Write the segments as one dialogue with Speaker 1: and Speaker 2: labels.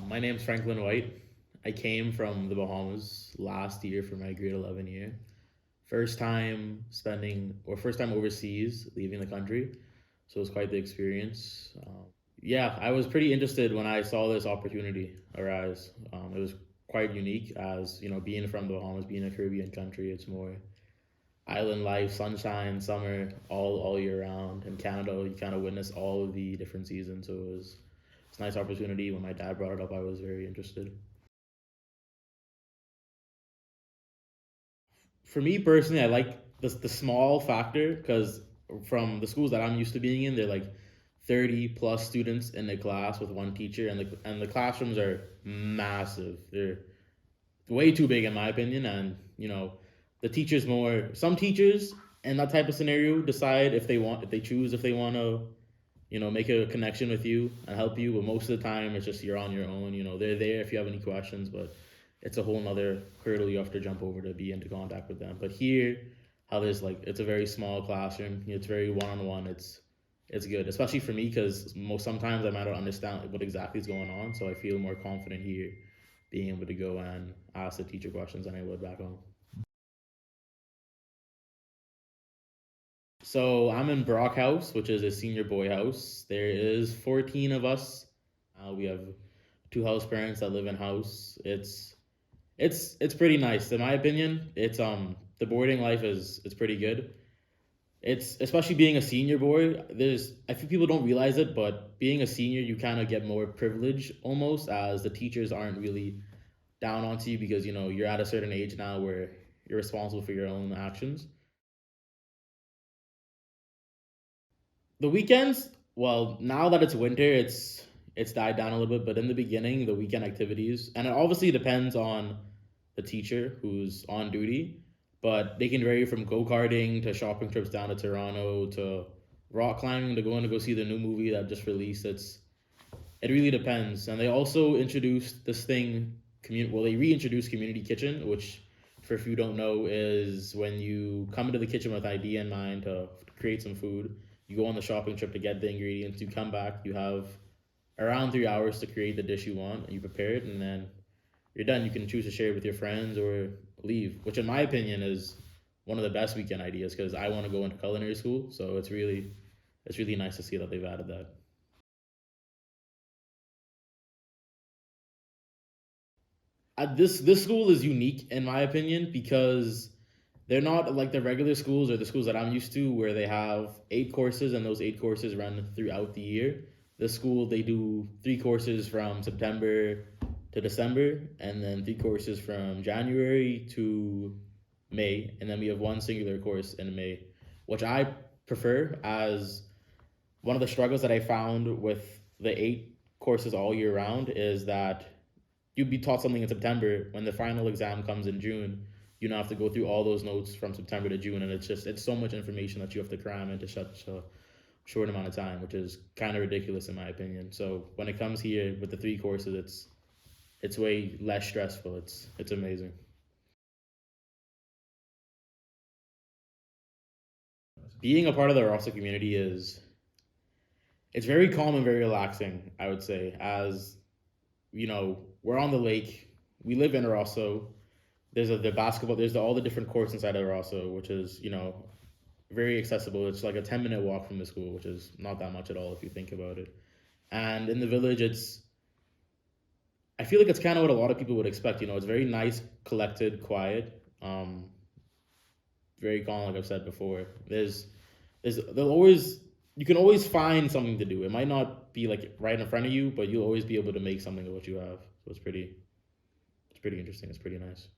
Speaker 1: My name's Franklin White. I came from the Bahamas last year for my grade 11 year. First time overseas, leaving the country. So it was quite the experience. Yeah, I was pretty interested when I saw this opportunity arise. It was quite unique as, being from the Bahamas, being a Caribbean country, it's more island life, sunshine, summer, all year round. In Canada, you kind of witness all of the different seasons. So it's a nice opportunity. When my dad brought it up, I was very interested. For me personally, I like the small factor because from the schools that I'm used to being in, they're like 30 plus students in the class with one teacher, and the classrooms are massive. They're way too big in my opinion, and the teachers more. Some teachers in that type of scenario decide if they want to make a connection with you and help you. But most of the time, it's just you're on your own. They're there if you have any questions, but it's a whole nother hurdle you have to jump over to be into contact with them. But here, how there's like it's a very small classroom. It's very one on one. It's good, especially for me because sometimes I might not understand what exactly is going on. So I feel more confident here, being able to go and ask the teacher questions than I would back home. So I'm in Brock House, which is a senior boy house. There is 14 of us. We have two house parents that live in house. It's pretty nice in my opinion. It's the boarding life is it's pretty good. It's especially being a senior boy. I think people don't realize it, but being a senior, you kind of get more privilege almost, as the teachers aren't really down onto you because you're at a certain age now where you're responsible for your own actions. The weekends, well, now that it's winter, it's died down a little bit, but in the beginning, the weekend activities, and it obviously depends on the teacher who's on duty, but they can vary from go-karting to shopping trips down to Toronto to rock climbing to going to go see the new movie that just released. It really depends. And they also introduced this thing, they reintroduced community kitchen, which for if you don't know is when you come into the kitchen with an idea in mind to create some food. You go on the shopping trip to get the ingredients. You come back. You have around 3 hours to create the dish you want. You prepare it, and then you're done. You can choose to share it with your friends or leave, which in my opinion is one of the best weekend ideas because I want to go into culinary school. So it's really nice to see that they've added that. This school is unique in my opinion because they're not like the regular schools or the schools that I'm used to where they have 8 courses and those 8 courses run throughout the year. This school they do 3 courses from September to December and then 3 courses from January to May, and then we have one singular course in May, which I prefer as one of the struggles that I found with the 8 courses all year round is that you'd be taught something in September when the final exam comes in June. You now have to go through all those notes from September to June, and it's so much information that you have to cram into such a short amount of time, which is kind of ridiculous in my opinion. So when it comes here with the 3 courses, it's way less stressful. It's amazing. Being a part of the Rosseau community is it's very calm and very relaxing. I would say, as we're on the lake. We live in Rosseau. There's the basketball. There's all the different courts inside of Rosseau, which is very accessible. It's like a 10-minute walk from the school, which is not that much at all if you think about it. And in the village, I feel like it's kind of what a lot of people would expect. It's very nice, collected, quiet, very calm. Like I've said before, there'll always you can always find something to do. It might not be like right in front of you, but you'll always be able to make something of what you have. So it's pretty interesting. It's pretty nice.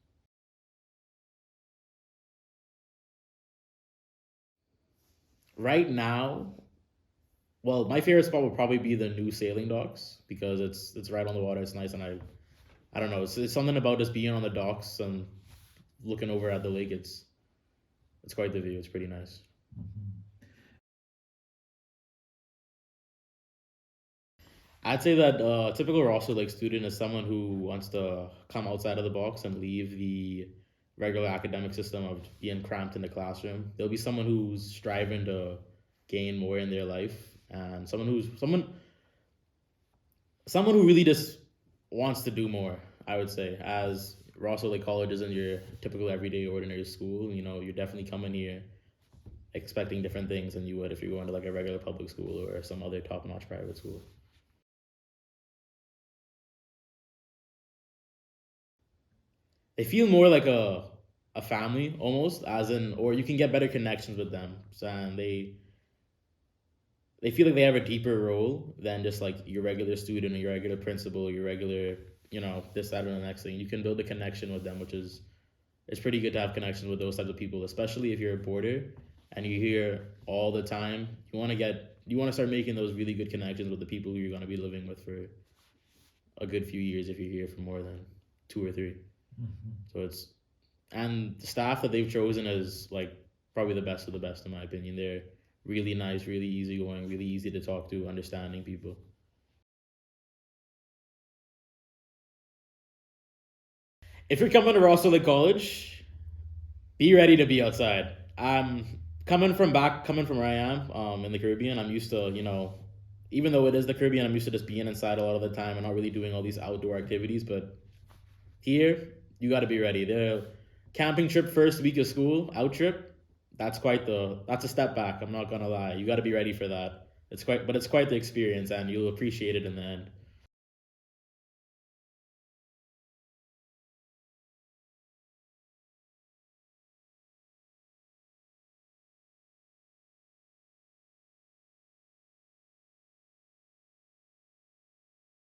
Speaker 1: Right now, well, my favorite spot would probably be the new sailing docks because it's right on the water. It's nice, and I don't know. It's something about just being on the docks and looking over at the lake. It's quite the view. It's pretty nice. I'd say that typical Rosser like student is someone who wants to come outside of the box and leave the regular academic system of being cramped in the classroom. There'll be someone who's striving to gain more in their life, and someone who really just wants to do more. I would say, as Rosseau Lake College isn't your typical everyday ordinary school. You're definitely coming here expecting different things than you would if you're going to like a regular public school or some other top-notch private school. They feel more like a family almost, as in, or you can get better connections with them, and they feel like they have a deeper role than just like your regular student or your regular principal, your regular, this, that, or the next thing. You can build a connection with them, which is it's pretty good to have connections with those types of people, especially if you're a boarder and you hear all the time. You want to start making those really good connections with the people who you're going to be living with for a good few years if you're here for more than 2 or 3. So it's and the staff that they've chosen is like probably the best of the best in my opinion. They're really nice, really easygoing, really easy to talk to, understanding people. If you're coming to Rosseau Lake College, be ready to be outside. I'm coming from where I am, in the Caribbean. I'm used to, even though it is the Caribbean, I'm used to just being inside a lot of the time and not really doing all these outdoor activities. But here, you got to be ready. The camping trip first week of school, out trip, that's a step back. I'm not gonna lie. You got to be ready for that. But it's quite the experience, and you'll appreciate it in the end.